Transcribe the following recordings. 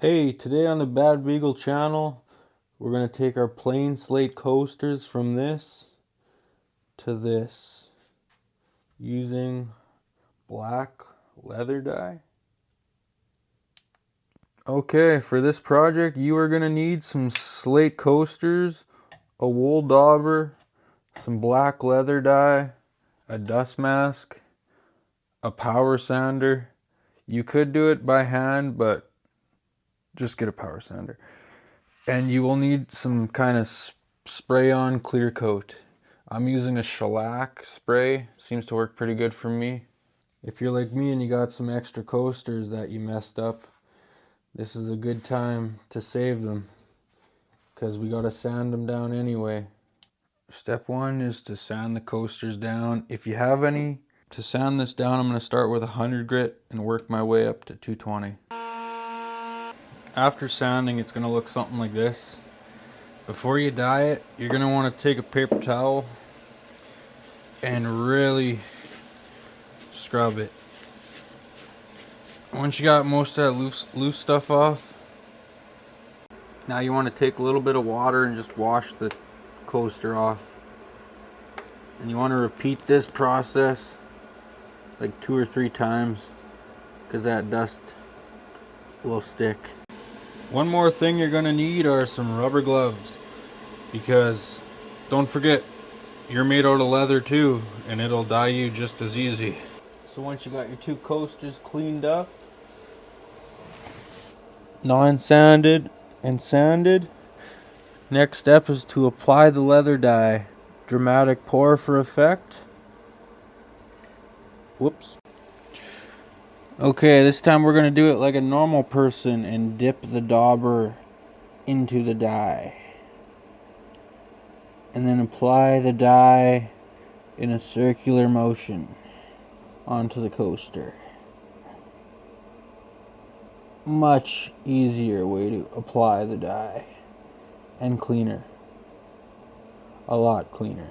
Hey, today on the Bad Beagle channel, we're going to take our plain slate coasters from this to this using black leather dye. Okay, for this project, you are going to need some slate coasters, a wool dauber, some black leather dye, a dust mask, a power sander. You could do it by hand, but just get a power sander. And you will need some kind of spray-on clear coat. I'm using a shellac spray. Seems to work pretty good for me. If you're like me and you got some extra coasters that you messed up, this is a good time to save them because we got to sand them down anyway. Step one is to sand the coasters down. If you have any, to sand this down, I'm going to start with 100 grit and work my way up to 220. After sanding, it's going to look something like this. Before you dye it, you're going to want to take a paper towel and really scrub it. Once you got most of that loose stuff off, now you want to take a little bit of water and just wash the coaster off. And you want to repeat this process like 2 or 3 times because that dust will stick. One more thing you're going to need are some rubber gloves, because don't forget, you're made out of leather too, and it'll dye you just as easy. So once you got your 2 coasters cleaned up, non-sanded and sanded, next step is to apply the leather dye. Dramatic pour for effect. Whoops. Okay, this time we're going to do it like a normal person and dip the dauber into the dye. And then apply the dye in a circular motion onto the coaster. Much easier way to apply the dye. And cleaner. A lot cleaner.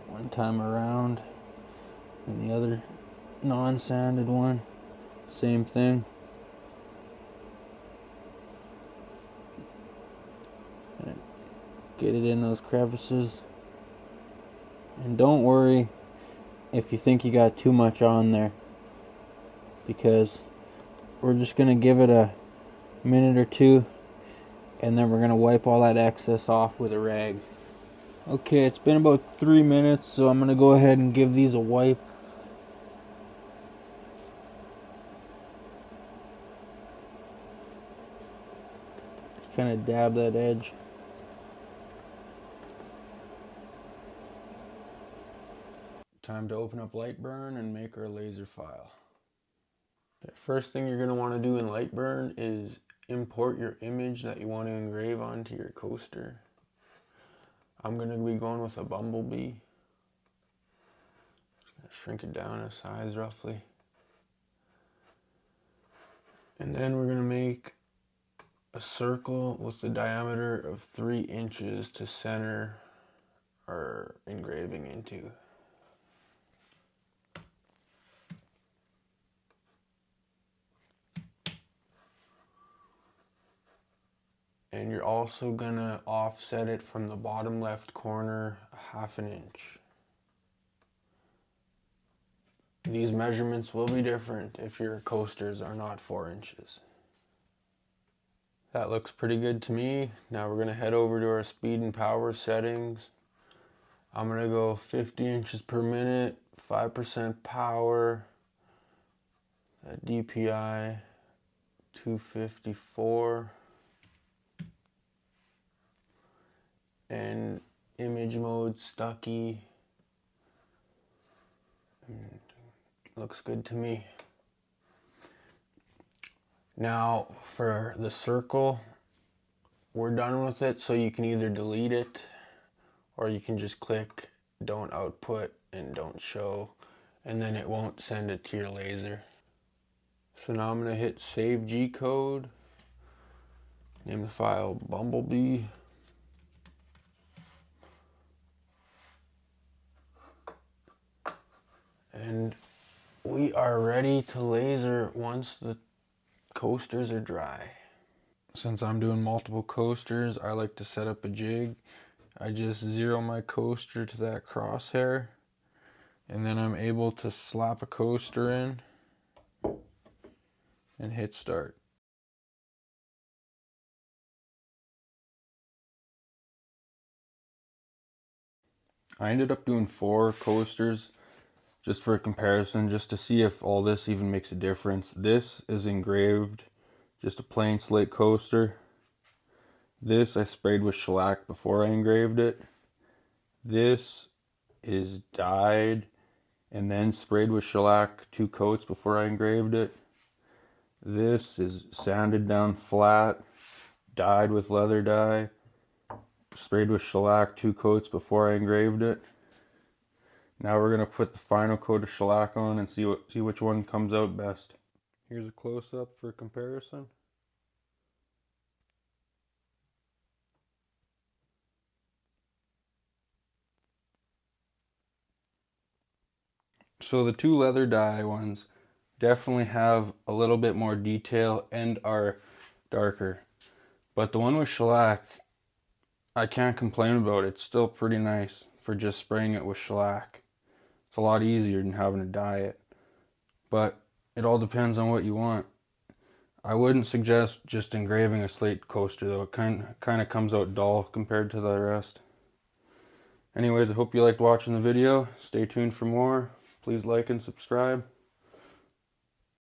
One time around, and the other non-sanded one, same thing. And get it in those crevices. And don't worry if you think you got too much on there, because we're just going to give it a minute or 2, and then we're going to wipe all that excess off with a rag. Okay, it's been about 3 minutes, so I'm going to go ahead and give these a wipe. Just kind of dab that edge. Time to open up Lightburn and make our laser file. The first thing you're going to want to do in Lightburn is import your image that you want to engrave onto your coaster. I'm going to be going with a bumblebee. Just going to shrink it down a size roughly. And then we're going to make a circle with the diameter of 3 inches to center our engraving into. And you're also gonna offset it from the bottom left corner 1/2 inch. These measurements will be different if your coasters are not 4 inches. That looks pretty good to me. Now we're gonna head over to our speed and power settings. I'm gonna go 50 inches per minute, 5% power, DPI 254. And image mode Stucky. Looks good to me. Now for the circle, we're done with it, so you can either delete it or you can just click don't output and don't show, and then it won't send it to your laser. So now I'm going to hit save G code, name the file Bumblebee. And we are ready to laser once the coasters are dry. Since I'm doing multiple coasters, I like to set up a jig. I just zero my coaster to that crosshair, and then I'm able to slap a coaster in and hit start. I ended up doing 4 coasters just for a comparison, just to see if all this even makes a difference. This is engraved, just a plain slate coaster. This I sprayed with shellac before I engraved it. This is dyed and then sprayed with shellac 2 coats before I engraved it. This is sanded down flat, dyed with leather dye, sprayed with shellac 2 coats before I engraved it. Now we're gonna put the final coat of shellac on and see which one comes out best. Here's a close-up for comparison. So the 2 leather dye ones definitely have a little bit more detail and are darker. But the one with shellac, I can't complain about it. It's still pretty nice for just spraying it with shellac. It's a lot easier than having to dye it. But it all depends on what you want. I wouldn't suggest just engraving a slate coaster though. It kind of comes out dull compared to the rest. Anyways, I hope you liked watching the video. Stay tuned for more. Please like and subscribe.